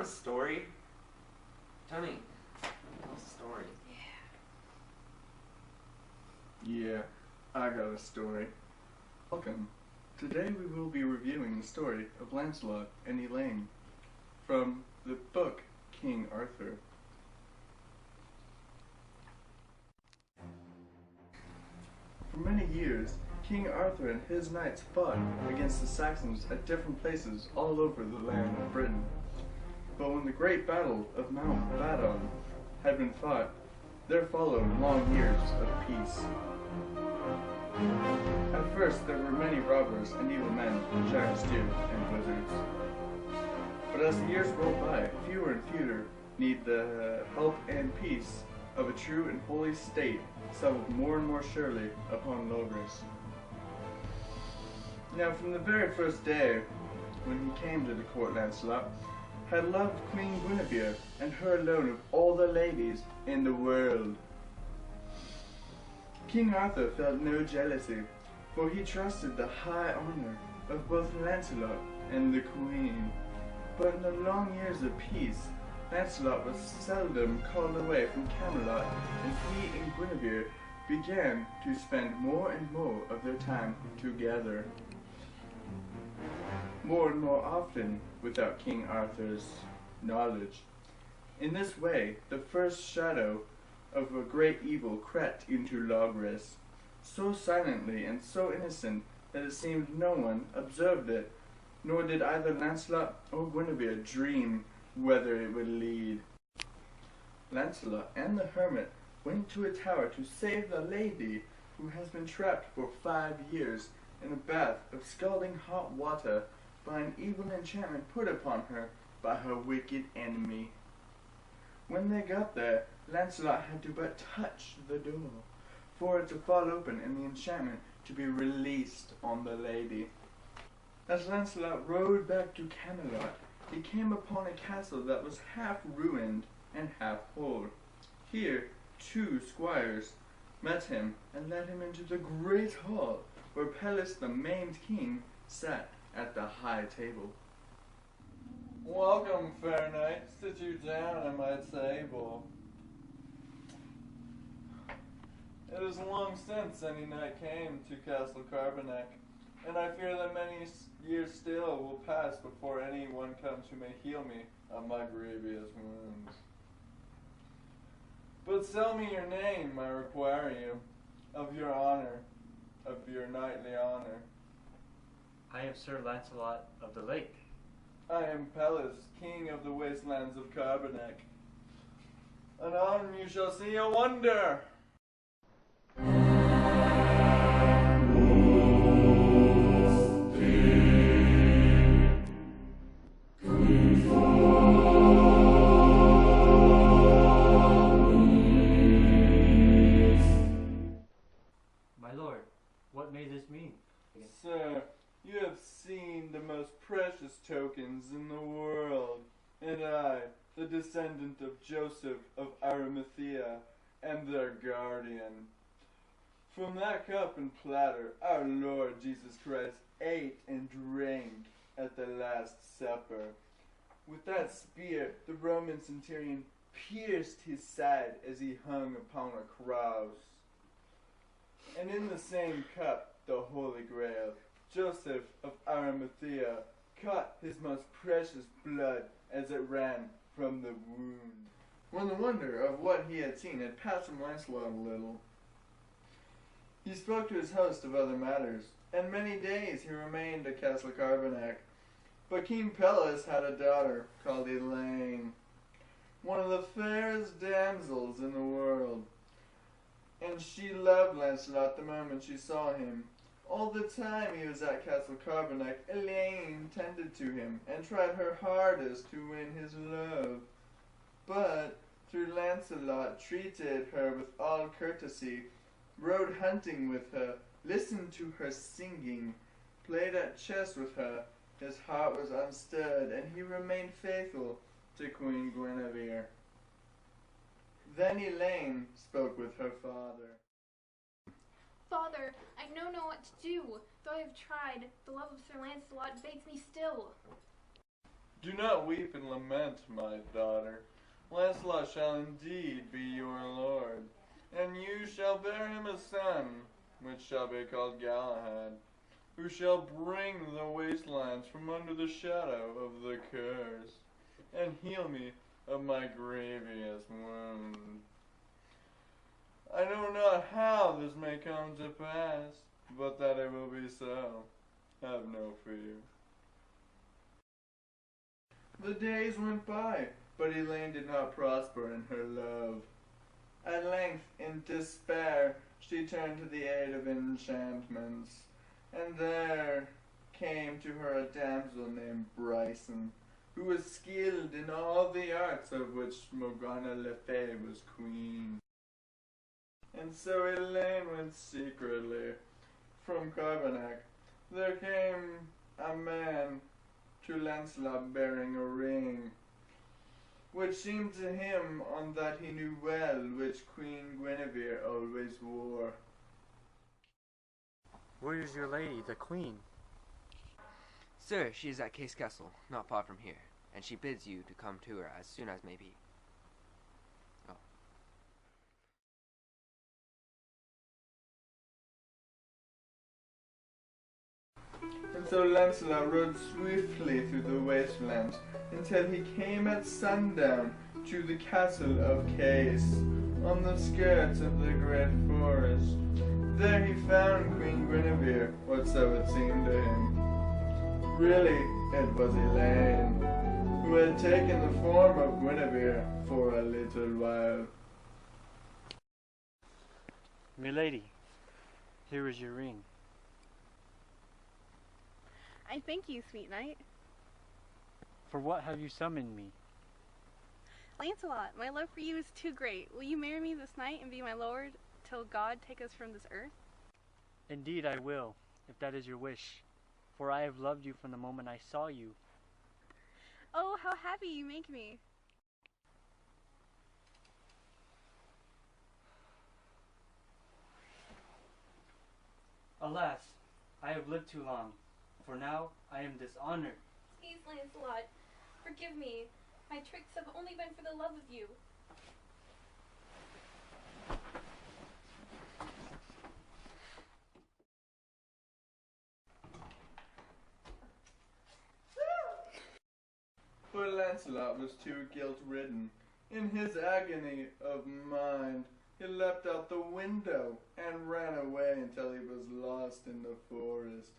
a story? Tony, tell us a story. Yeah, I got a story. Welcome. Today we will be reviewing the story of Launcelot and Elaine from the book King Arthur. For many years, King Arthur and his knights fought against the Saxons at different places all over the land of Britain. But when the great battle of Mount Badon had been fought, there followed long years of peace. At first there were many robbers and evil men, giants too, and wizards. But as the years rolled by, fewer and fewer need the help and peace of a true and holy state settled more and more surely upon Logres. Now from the very first day when he came to the court, Launcelot had loved Queen Guinevere and her alone of all the ladies in the world. King Arthur felt no jealousy, for he trusted the high honor of both Launcelot and the Queen. But in the long years of peace, Launcelot was seldom called away from Camelot, and he and Guinevere began to spend more and more of their time together. More and more often without King Arthur's knowledge. In this way, the first shadow of a great evil crept into Logres, so silently and so innocent that it seemed no one observed it, nor did either Launcelot or Guinevere dream whither it would lead. Launcelot and the hermit went to a tower to save the lady who has been trapped for 5 years in a bath of scalding hot water by an evil enchantment put upon her by her wicked enemy. When they got there, Launcelot had to but touch the door for it to fall open and the enchantment to be released on the lady. As Launcelot rode back to Camelot, he came upon a castle that was half ruined and half whole. Here 2 squires met him and led him into the great hall where Pelleas the maimed king sat at the high table. Welcome, fair knight. Sit you down at my table. It is long since any knight came to Castle Carbonek, and I fear that many years still will pass before anyone comes who may heal me of my grievous wounds. But tell me your name, I require you, of your honor, of your knightly honor. I am Sir Launcelot of the Lake. I am Pelleas, king of the wastelands of Carbonek. Anon you shall see a wonder! My lord, what may this mean? Sir, you have seen the most precious tokens in the world, and I, the descendant of Joseph of Arimathea, am their guardian. From that cup and platter, our Lord Jesus Christ ate and drank at the Last Supper. With that spear, the Roman centurion pierced his side as he hung upon a cross. And in the same cup, the Holy Grail, Joseph of Arimathea caught his most precious blood as it ran from the wound. When the wonder of what he had seen had passed from Launcelot a little, he spoke to his host of other matters, and many days he remained at Castle Carbonek. But King Pelleas had a daughter called Elaine, one of the fairest damsels in the world, and she loved Launcelot the moment she saw him. All the time he was at Castle Carbonek, Elaine tended to him and tried her hardest to win his love. But Sir Launcelot treated her with all courtesy, rode hunting with her, listened to her singing, played at chess with her. His heart was unstirred, and he remained faithful to Queen Guinevere. Then Elaine spoke with her father. Father, I know not what to do. Though I have tried, the love of Sir Launcelot baits me still. Do not weep and lament, my daughter. Launcelot shall indeed be your lord, and you shall bear him a son, which shall be called Galahad, who shall bring the wastelands from under the shadow of the curse, and heal me of my grievous wound. I know not how this may come to pass, but that it will be so. Have no fear. The days went by, but Elaine did not prosper in her love. At length, in despair, she turned to the aid of enchantments, and there came to her a damsel named Bryson, who was skilled in all the arts of which Morgana Le Fay was queen. And so Elaine went secretly from Carbonac. There came a man to Launcelot bearing a ring, which seemed to him on that he knew well which Queen Guinevere always wore. Where is your lady, the queen? Sir, she is at Case Castle, not far from here, and she bids you to come to her as soon as may be. Oh. And so Launcelot rode swiftly through the wastelands until he came at sundown to the castle of Case, on the skirts of the great forest. There he found Queen Guinevere, or so it seemed to him. Really, it was Elaine, who had taken the form of Guinevere for a little while. Milady, here is your ring. I thank you, sweet knight. For what have you summoned me? Launcelot, my love for you is too great. Will you marry me this night and be my lord till God take us from this earth? Indeed I will, if that is your wish, for I have loved you from the moment I saw you. Oh, how happy you make me. Alas, I have lived too long, for now I am dishonored. Please, Launcelot, forgive me. My tricks have only been for the love of you. But Launcelot was too guilt-ridden. In his agony of mind, he leapt out the window and ran away until he was lost in the forest.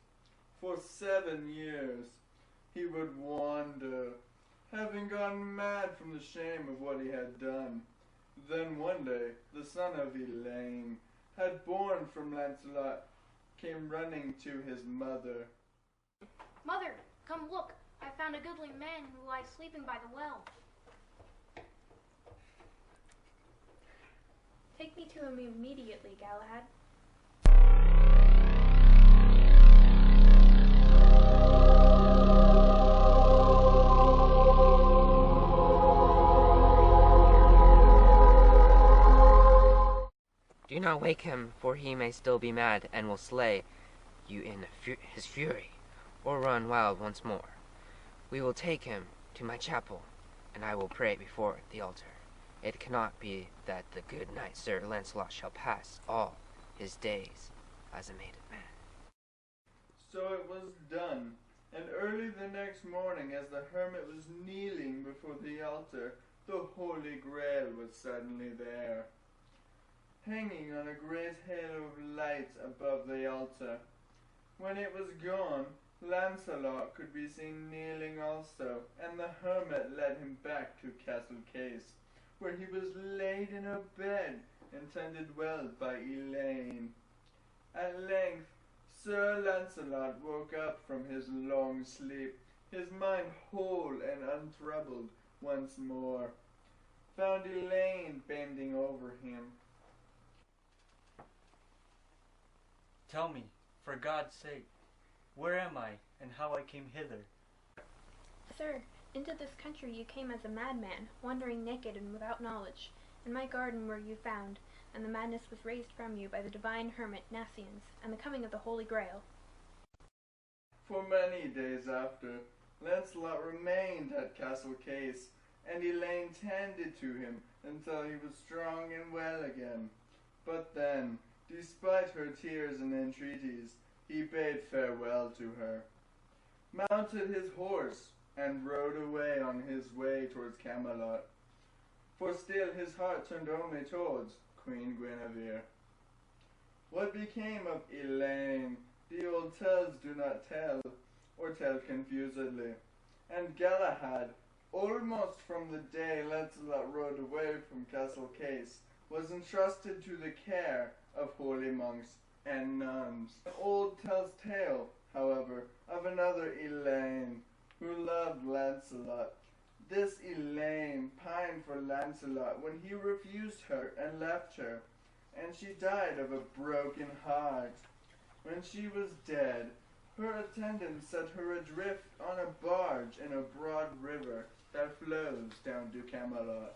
For 7 years he would wander, having gone mad from the shame of what he had done. Then one day the son of Elaine, had born from Launcelot, came running to his mother. Mother, come look. I found a goodly man who lies sleeping by the well. Take me to him immediately, Galahad. Do not wake him, for he may still be mad, and will slay you in his fury, or run wild once more. We will take him to my chapel, and I will pray before the altar. It cannot be that the good knight Sir Launcelot shall pass all his days as a maiden man. So it was done, and early the next morning, as the hermit was kneeling before the altar, the Holy Grail was suddenly there, hanging on a great halo of light above the altar. When it was gone, Launcelot could be seen kneeling also, and the hermit led him back to Castle Case, where he was laid in a bed and tended well by Elaine. At length, Sir Launcelot woke up from his long sleep, his mind whole and untroubled once more, found Elaine bending over him. Tell me, for God's sake, where am I, and how I came hither? Sir, into this country you came as a madman, wandering naked and without knowledge. In my garden were you found, and the madness was raised from you by the divine hermit Nassians, and the coming of the Holy Grail. For many days after, Launcelot remained at Castle Case, and Elaine tended to him until he was strong and well again. But then, despite her tears and entreaties, he bade farewell to her, mounted his horse, and rode away on his way towards Camelot. For still his heart turned only towards Queen Guinevere. What became of Elaine, the old tales do not tell, or tell confusedly, and Galahad, almost from the day Launcelot rode away from Castle Case, was entrusted to the care of holy monks and nuns. The old tells tale, however, of another Elaine, who loved Launcelot. This Elaine pined for Launcelot when he refused her and left her, and she died of a broken heart. When she was dead, her attendants set her adrift on a barge in a broad river that flows down to Camelot,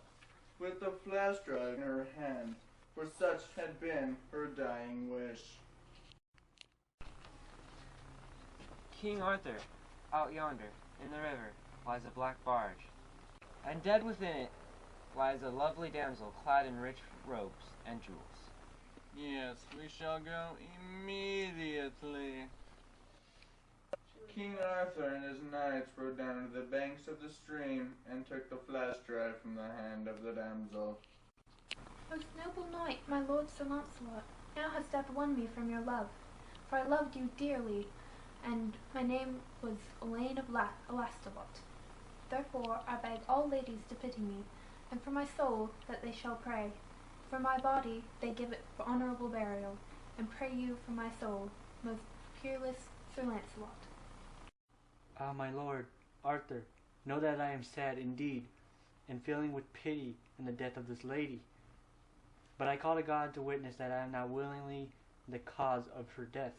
with the flash drive in her hand, for such had been her dying wish. King Arthur, out yonder, in the river, lies a black barge, and dead within it lies a lovely damsel clad in rich robes and jewels. Yes, we shall go immediately. King Arthur and his knights rode down to the banks of the stream and took the flash drive from the hand of the damsel. Most noble knight, my lord Sir Launcelot, now hast thou won me from your love, for I loved you dearly, and my name was Elaine of Launcelot. Therefore I beg all ladies to pity me, and for my soul that they shall pray. For my body they give it for honourable burial, and pray you for my soul, most peerless Sir Launcelot. Ah, my lord, Arthur, know that I am sad indeed, and filling with pity in the death of this lady. But I call to God to witness that I am not willingly the cause of her death.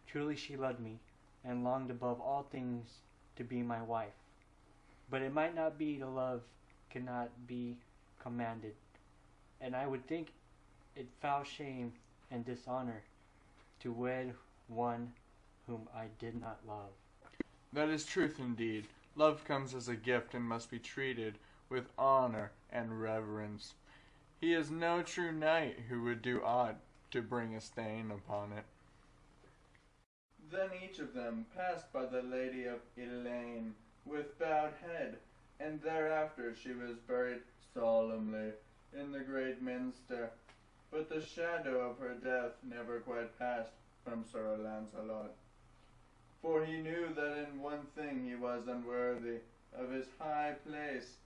Truly she loved me, and longed above all things to be my wife. But it might not be, the love cannot be commanded, and I would think it foul shame and dishonor to wed one whom I did not love. That is truth indeed. Love comes as a gift and must be treated with honor and reverence. He is no true knight who would do aught to bring a stain upon it. Then each of them passed by the lady of Elaine with bowed head, and thereafter she was buried solemnly in the great minster. But the shadow of her death never quite passed from Sir Launcelot, for he knew that in one thing he was unworthy of his high place,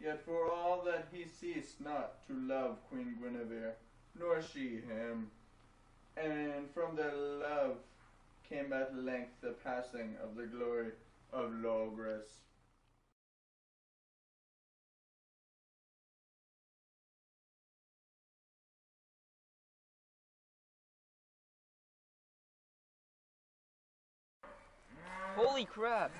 yet for all that he ceased not to love Queen Guinevere, nor she him. And from their love came at length the passing of the glory of Logres. Holy crap!